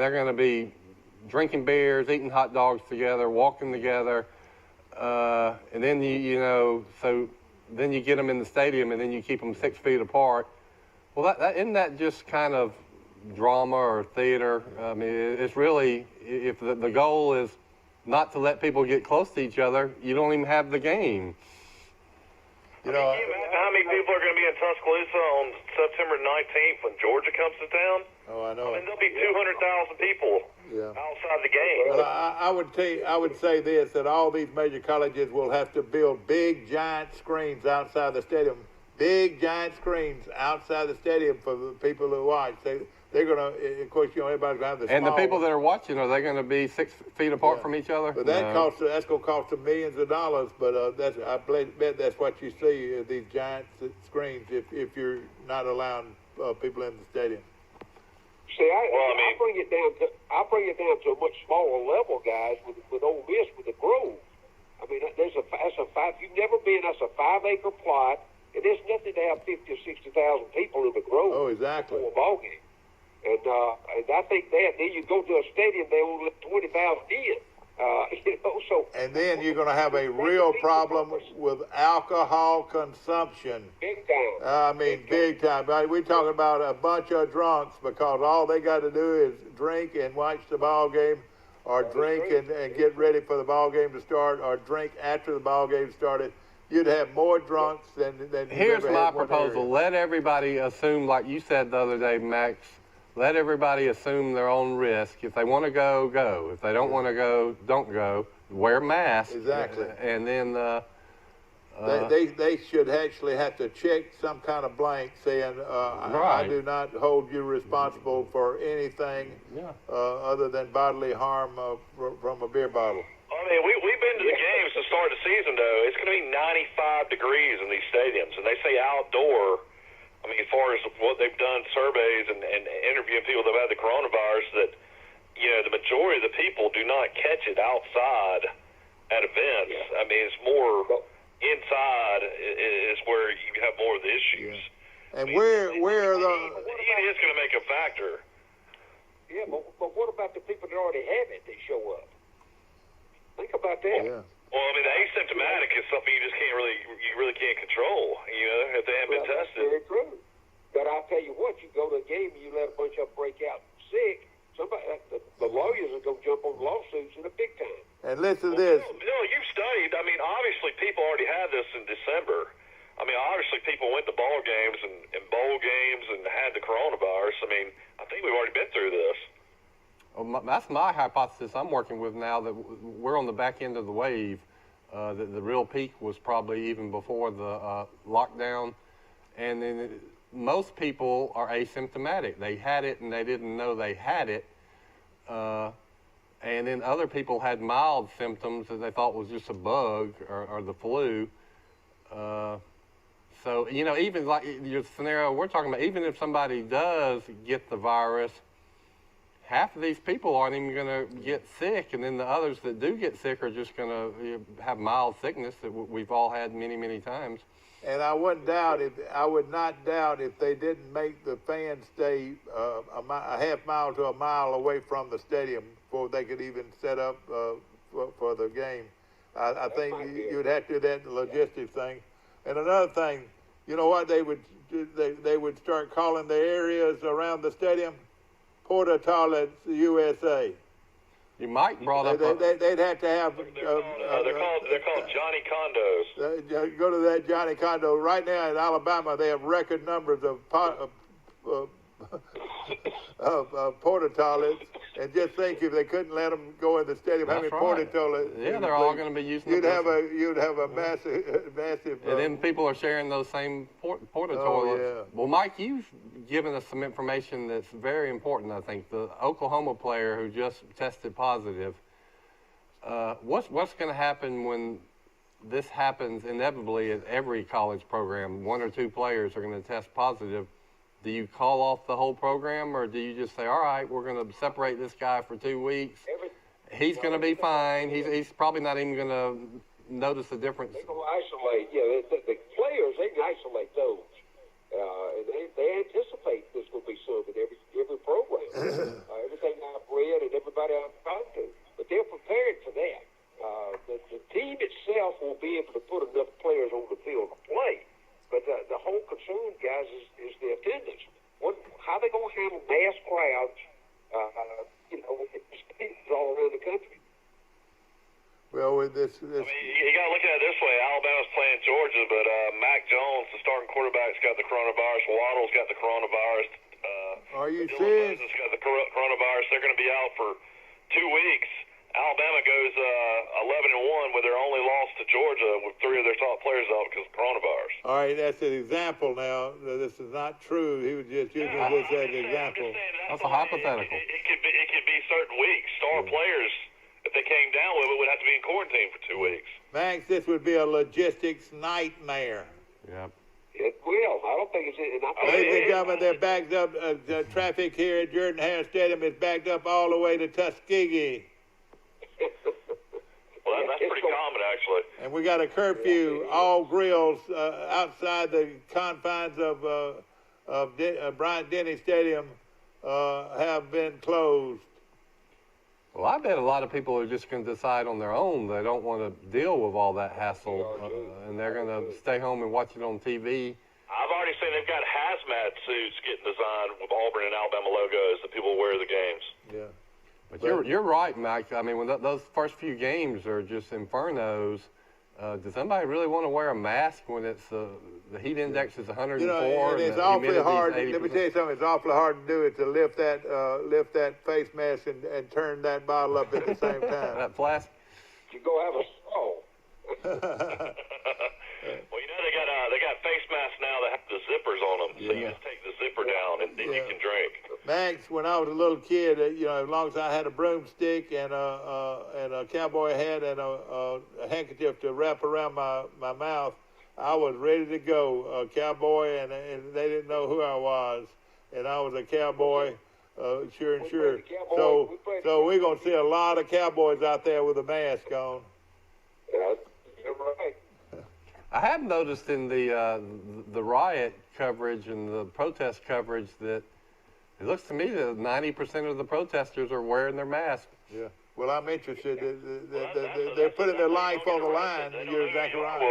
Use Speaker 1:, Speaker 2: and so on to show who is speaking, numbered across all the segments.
Speaker 1: they're going to be drinking beers, eating hot dogs together, walking together, and then so then you get them in the stadium, and then you keep them 6 feet apart. Well, isn't that just kind of drama or theater? I mean, it's really, if the goal is not to let people get close to each other, you don't even have the game.
Speaker 2: Can you imagine how many people are going to be in Tuscaloosa on September 19th when Georgia comes to town?
Speaker 3: Oh, I know.
Speaker 2: I mean, there'll be 200,000 people outside the game.
Speaker 3: Well, I would say this, that all these major colleges will have to build big, giant screens outside the stadium. Big, giant screens outside the stadium for the people who watch. They're going to, of course, everybody's going to have the
Speaker 1: And the people
Speaker 3: ones.
Speaker 1: that are watching, are they going to be 6 feet apart from each other?
Speaker 3: But that's going to cost them millions of dollars. But I bet that's what you see, these giant screens, if you're not allowing people in the stadium.
Speaker 4: See, I bring it down to a much smaller level, guys, with Ole Miss, with the Grove. I mean, that's you've never been, that's a 5-acre plot, and there's nothing to have 50 or 60,000 people in the Grove.
Speaker 3: Oh, exactly.
Speaker 4: For a ball game. And I think that then you go to a stadium, they only let 20,000 in. So.
Speaker 3: And then you're going to have a real problem with alcohol consumption.
Speaker 4: Big time.
Speaker 3: I mean, big time. Right? We're talking about a bunch of drunks because all they got to do is drink and watch the ball game, or drink and get ready for the ball game to start, or drink after the ball game started. You'd have more drunks than
Speaker 1: Here's
Speaker 3: you've ever
Speaker 1: my
Speaker 3: had one
Speaker 1: proposal.
Speaker 3: area.
Speaker 1: Let everybody assume, like you said the other day, Max, let everybody assume their own risk. If they want to go, go. If they don't want to go, don't go. Wear masks.
Speaker 3: Exactly.
Speaker 1: And then
Speaker 3: they should actually have to check some kind of blank saying, I do not hold you responsible for anything other than bodily harm from a beer bottle.
Speaker 2: I mean, we've been to the games to start the season, though. It's going to be 95 degrees in these stadiums, and they say outdoor. I mean, as far as what they've done, surveys and interviewing people that have had the coronavirus, that, the majority of the people do not catch it outside at events. Yeah. I mean, it's more inside is where you have more of the issues.
Speaker 3: Yeah. And where are the...
Speaker 2: It is going to make a factor.
Speaker 4: Yeah, but what about the people that already have it that show up? Think about that.
Speaker 3: Yeah.
Speaker 2: Well, I mean, the asymptomatic is something you really can't control, if they haven't been tested.
Speaker 4: That's very true. But I'll tell you what, you go to a game and you let a bunch of them break out sick, the lawyers are going to jump on lawsuits in a big time.
Speaker 3: And listen to this.
Speaker 2: Bill, you've studied. I mean, obviously people already had this in December. I mean, obviously people went to ball games and bowl games and had the coronavirus. I mean, I think we've already been through this.
Speaker 1: Well, that's my hypothesis I'm working with now, that we're on the back end of the wave. The real peak was probably even before the lockdown. And then most people are asymptomatic. They had it and they didn't know they had it. And then other people had mild symptoms that they thought was just a bug or the flu. So, even like your scenario we're talking about, even if somebody does get the virus, half of these people aren't even going to get sick, and then the others that do get sick are just going to have mild sickness that we've all had many, many times.
Speaker 3: And I would not doubt if they didn't make the fans stay a half mile to a mile away from the stadium before they could even set up for the game. I think you would have to do that, the logistics thing. And another thing, you know what they would start calling the areas around the stadium? Porta Toilets USA.
Speaker 1: You might brought up.
Speaker 3: They'd have to have.
Speaker 2: They're called Johnny Condos.
Speaker 3: Go to that Johnny Condo. Right now in Alabama, they have record numbers of porta toilets. And just think, if they couldn't let them go in the stadium, how many porta toilets?
Speaker 1: Yeah, they're all going to be using.
Speaker 3: You'd have a massive.
Speaker 1: And then people are sharing those same porta toilets.
Speaker 3: Yeah.
Speaker 1: Well, Mike, you've given us some information that's very important. I think the Oklahoma player who just tested positive. What's going to happen when this happens inevitably at every college program? 1 or 2 players are going to test positive. Do you call off the whole program, or do you just say, all right, we're going to separate this guy for 2 weeks? He's going to be fine. He's probably not even going to notice the difference.
Speaker 4: They're going to isolate. Yeah, the players, they can isolate those. And they anticipate there's going to be some in every program. Everything I've read
Speaker 3: Well, with this,
Speaker 2: I mean, you got to look at it this way. Alabama's playing Georgia, but Mac Jones, the starting quarterback's got the coronavirus. Waddle's got the coronavirus.
Speaker 3: are you
Speaker 2: Dylan
Speaker 3: serious?
Speaker 2: Moses got the coronavirus. They're going to be out for 2 weeks. Alabama goes 11-1 with their only loss to Georgia with 3 of their top players out because of coronavirus.
Speaker 3: All right, that's an example now. This is not true. He was just using this as an example.
Speaker 1: That's a hypothetical.
Speaker 2: It could be certain weeks. Star players, if they came down with it, would have to be in quarantine for 2 weeks.
Speaker 3: Max, this would be a logistics nightmare.
Speaker 1: Yep.
Speaker 4: It will. I don't think it's. And I
Speaker 3: Ladies and gentlemen, they're backed up. The traffic here at Jordan Hare Stadium is backed up all the way to Tuskegee.
Speaker 2: Well, that's pretty common, actually.
Speaker 3: And we got a curfew. All grills outside the confines of Bryant-Denny Stadium have been closed.
Speaker 1: Well, I bet a lot of people are just going to decide on their own. They don't want to deal with all that hassle, and they're going to stay home and watch it on TV.
Speaker 2: I've already seen they've got hazmat suits getting designed with Auburn and Alabama logos that people wear to the games.
Speaker 3: Yeah.
Speaker 1: But you're right, Mike. I mean, when those first few games are just infernos, does somebody really want to wear a mask when it's the heat index is 104?
Speaker 3: You know, and it's awfully hard. Let me tell you something. It's awfully hard to do it, to lift that face mask and turn that bottle up at the same time.
Speaker 1: That flask.
Speaker 4: You go have a straw.
Speaker 2: Well, you know they got face masks now that have the zippers on them, so you just take the zipper down and then you can drink.
Speaker 3: Max, when I was a little kid, you know, as long as I had a broomstick and a cowboy hat and a handkerchief to wrap around my mouth, I was ready to go. A cowboy, and they didn't know who I was, and I was a cowboy, sure and sure. So we're gonna see a lot of cowboys out there with a mask on.
Speaker 4: Yeah, you're right.
Speaker 1: I have noticed in the riot coverage and the protest coverage that it looks to me that 90% of the protesters are wearing their masks.
Speaker 3: Yeah. Well, I'm interested. They're putting their life on the line. You're exactly right.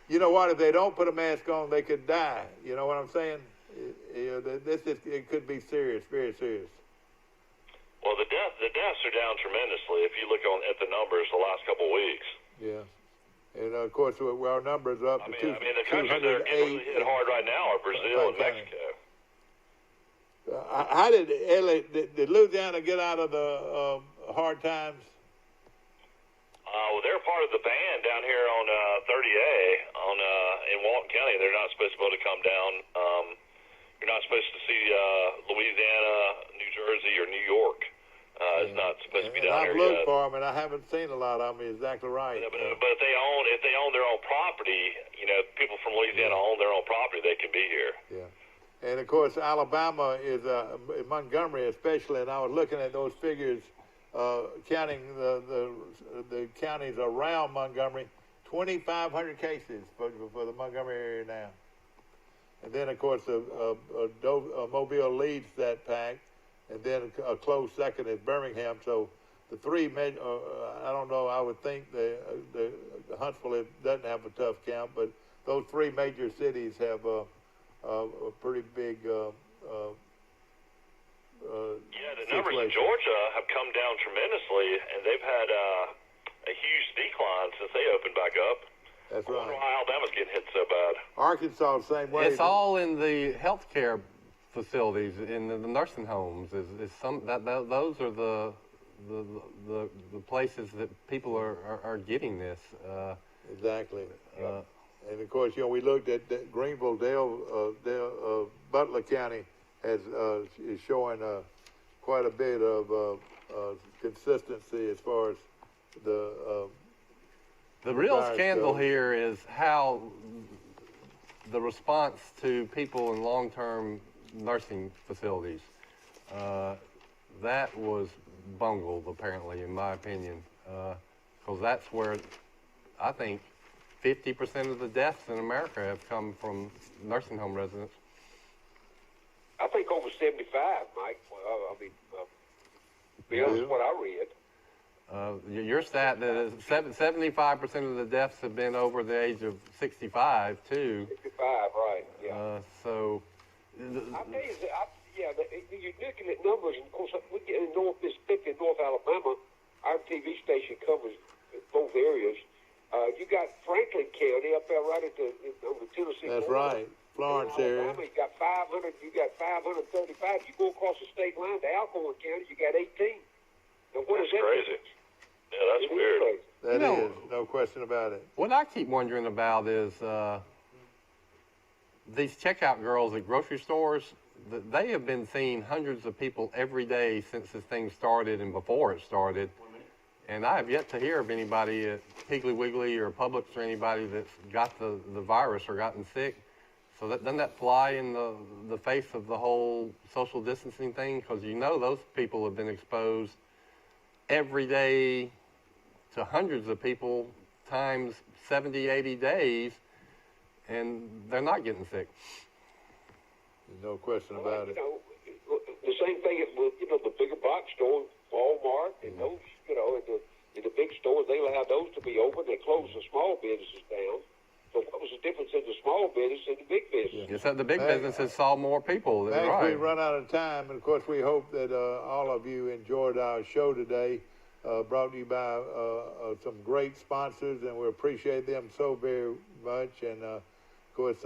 Speaker 3: You know what? If they don't put a mask on, they could die. You know what I'm saying? It could be serious, very serious.
Speaker 2: Well, the deaths are down tremendously if you look at the numbers the last couple of weeks.
Speaker 3: Yeah. And, of course, our numbers are up to 208.
Speaker 2: I mean, the countries that are getting really hit hard right now are Brazil and Mexico.
Speaker 3: How did Louisiana get out of the hard times?
Speaker 2: Well, they're part of the ban down here on 30A in Walton County. They're not supposed to be able to come down. You're not supposed to see Louisiana, New Jersey, or New York. It's not supposed to be down here
Speaker 3: I've looked
Speaker 2: yet.
Speaker 3: for them, and I haven't seen a lot of them. You're exactly right.
Speaker 2: But if they own their own property, you know, people from Louisiana own their own property, they can be here.
Speaker 3: Yeah. And, of course, Alabama is, Montgomery especially, and I was looking at those figures, counting the counties around Montgomery, 2,500 cases for the Montgomery area now. And then, of course, Mobile leads that pack, and then a close second is Birmingham. So the three, I don't know, I would think the Huntsville doesn't have a tough count, but those three major cities have a pretty big
Speaker 2: the numbers in Georgia have come down tremendously, and they've had a huge decline since they opened back up.
Speaker 3: That's
Speaker 2: I wonder
Speaker 3: right.
Speaker 2: why Alabama's getting hit so bad.
Speaker 3: Arkansas the same way.
Speaker 1: It's all in the healthcare facilities, in the nursing homes. Those are the places that people are getting this.
Speaker 3: Exactly. And of course, you know, we looked at Greenville, Butler County is showing quite a bit of consistency as far as the
Speaker 1: real
Speaker 3: virus
Speaker 1: scandal
Speaker 3: goes.
Speaker 1: here is how the response to people in long-term nursing facilities. That was bungled, apparently, in my opinion, because that's where I think 50% of the deaths in America have come from nursing home residents.
Speaker 4: I think over 75, Mike. Beyond what I read.
Speaker 1: Your stat that is 75% of the deaths have been over the age of 65 too.
Speaker 4: 65, right? Yeah.
Speaker 1: So.
Speaker 4: I tell you, you're looking at numbers, and of course, we get in North Mississippi and North Alabama. Our TV station state line to Alcorn County, you got 18. Now, what
Speaker 2: That's
Speaker 4: is that?
Speaker 2: crazy. Yeah, that's
Speaker 4: It is
Speaker 2: weird.
Speaker 4: crazy.
Speaker 3: That
Speaker 1: You know-
Speaker 3: is, no question about it.
Speaker 1: What I keep wondering about is these checkout girls at grocery stores. They have been seeing hundreds of people every day since this thing started and before it started. And I have yet to hear of anybody at Piggly Wiggly or Publix or anybody that's got the virus or gotten sick. So doesn't that fly in the face of the whole social distancing thing? Because you know those people have been exposed every day to hundreds of people times 70, 80 days, and they're not getting sick.
Speaker 3: There's no question about it.
Speaker 4: You know, the same thing with, you know, the bigger box stores, Walmart, and those, you know, in the big stores, they allow those to be open. They close the small businesses down. So what was the difference in the small business and the big business?
Speaker 1: It's that the big
Speaker 3: Hey,
Speaker 1: businesses saw more people.
Speaker 3: Max,
Speaker 1: Right.
Speaker 3: we run out of time, and of course, we hope that all of you enjoyed our show today. Brought to you by some great sponsors, and we appreciate them so very much. And of course,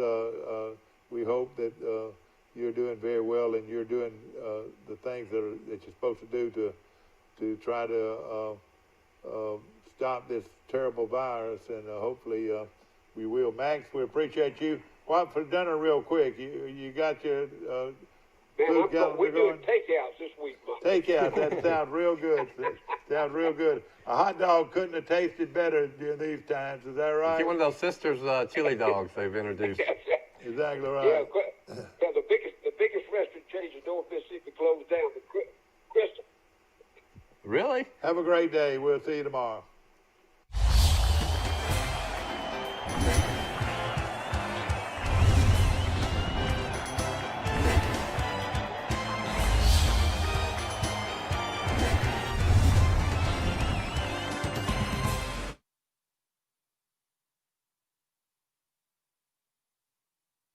Speaker 3: we hope that you're doing very well, and you're doing the things that you're supposed to do to try to stop this terrible virus. And hopefully, we will. Max, we appreciate you. What for dinner, real quick? You got your
Speaker 4: Man,
Speaker 3: food calendar
Speaker 4: we're doing
Speaker 3: going?
Speaker 4: takeouts this week, Mike.
Speaker 3: Takeout, that sounds real good. Sounds real good. A hot dog couldn't have tasted better during these times. Is that right?
Speaker 1: Get one of those sisters chili dogs they've introduced.
Speaker 3: Exactly
Speaker 4: Yeah,
Speaker 3: right.
Speaker 4: the biggest restaurant chain in North Mississippi closed down. The Crystal.
Speaker 1: Really?
Speaker 3: Have a great day. We'll see you tomorrow.